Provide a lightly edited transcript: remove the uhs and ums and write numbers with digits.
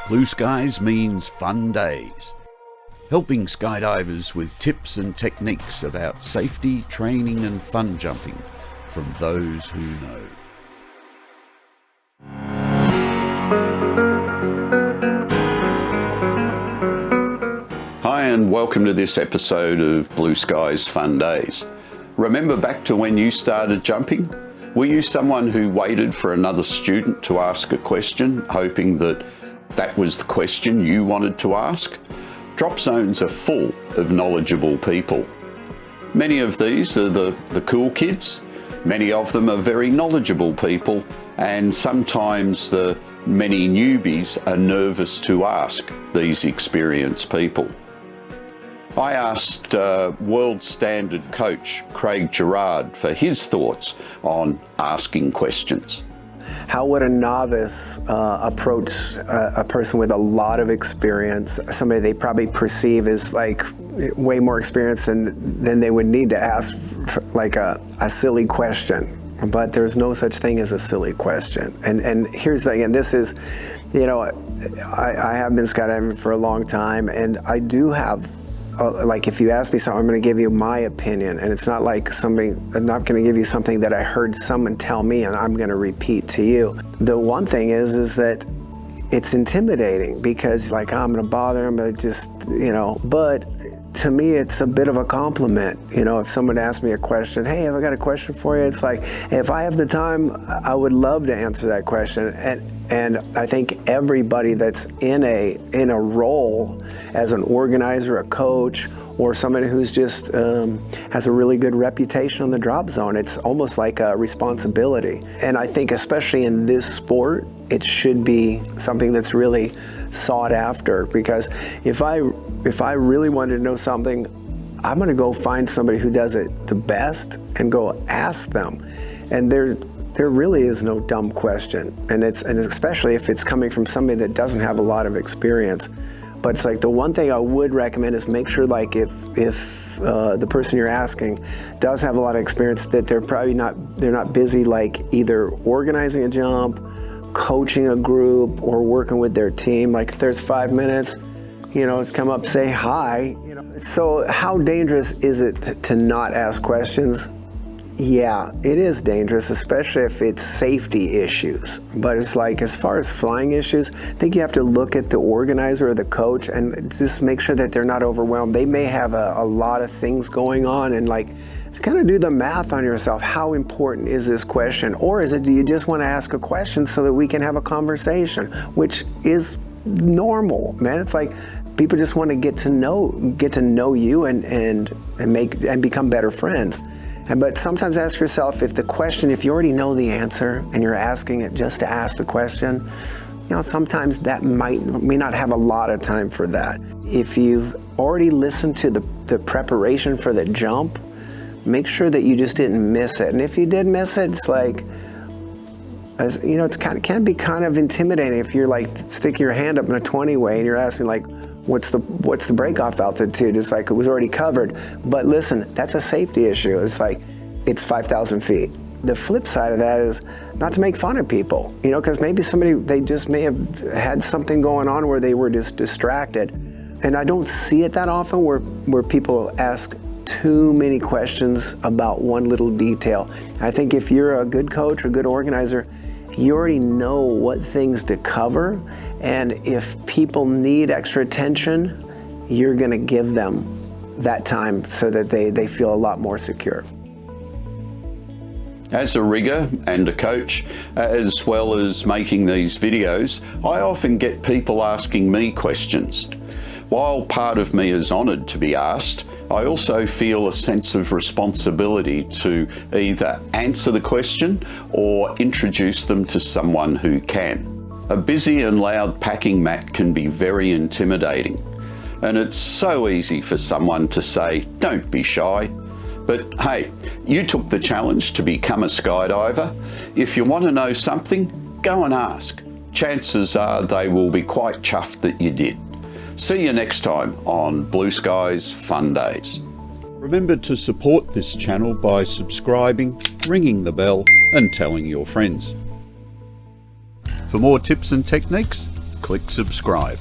Blue skies means fun days. Helping skydivers with tips and techniques about safety, training and fun jumping from those who know. Hi and welcome to this episode of Blue Skies Fun Days. Remember back to when you started jumping? Were you someone who waited for another student to ask a question, hoping that was the question you wanted to ask? Drop zones are full of knowledgeable people. Many of these are the cool kids. Many of them are very knowledgeable people, and sometimes the many newbies are nervous to ask these experienced people. I asked world standard coach Craig Girard for his thoughts on asking questions. How would a novice approach a person with a lot of experience, somebody they probably perceive as like way more experienced than they would need to ask like a silly question? But there's no such thing as a silly question. And here's the thing, and this is, you know, I have been skydiving for a long time, and I do have, like, if you ask me something, I'm going to give you my opinion, and it's not like I'm not going to give you something that I heard someone tell me and I'm going to repeat to you. The one thing is that it's intimidating because, like, I'm going to bother them, but just, you know, but to me it's a bit of a compliment. You know, if someone asks me a question, hey, have I got a question for you? It's like, if I have the time, I would love to answer that question. And I think everybody that's in a role as an organizer, a coach, or somebody who's just has a really good reputation on the drop zone, it's almost like a responsibility. And I think especially in this sport, it should be something that's really sought after, because if I really wanted to know something, I'm going to go find somebody who does it the best and go ask them. And there really is no dumb question, and especially if it's coming from somebody that doesn't have a lot of experience. But it's like, the one thing I would recommend is make sure, like, if the person you're asking does have a lot of experience, that they're not busy, like, either organizing a jump, coaching a group, or working with their team. Like, if there's 5 minutes, you know, it's come up, say hi. You know. So how dangerous is it to not ask questions? Yeah, it is dangerous, especially if it's safety issues. But it's like, as far as flying issues, I think you have to look at the organizer or the coach and just make sure that they're not overwhelmed. They may have a lot of things going on, and, like, kind of do the math on yourself. How important is this question? Or is it, do you just want to ask a question so that we can have a conversation, which is normal, man. It's like, people just want to get to know you and become better friends. But sometimes ask yourself, if you already know the answer and you're asking it just to ask the question, you know, sometimes that may not have a lot of time for that. If you've already listened to the preparation for the jump, make sure that you just didn't miss it. And if you did miss it, it's like, as you know, it can be kind of intimidating if you're like sticking your hand up in a 20 way and you're asking, like, what's the breakoff altitude? It's like, it was already covered. But listen, that's a safety issue. It's like, it's 5,000 feet. The flip side of that is not to make fun of people, you know, because maybe they just may have had something going on where they were just distracted. And I don't see it that often where people ask too many questions about one little detail. I think if you're a good coach or good organizer, you already know what things to cover. And if people need extra attention, you're going to give them that time so that they feel a lot more secure. As a rigger and a coach, as well as making these videos, I often get people asking me questions. While part of me is honoured to be asked, I also feel a sense of responsibility to either answer the question or introduce them to someone who can. A busy and loud packing mat can be very intimidating, and it's so easy for someone to say, don't be shy. But hey, you took the challenge to become a skydiver. If you want to know something, go and ask. Chances are they will be quite chuffed that you did. See you next time on Blue Skies Fun Days. Remember to support this channel by subscribing, ringing the bell and telling your friends. For more tips and techniques, click subscribe.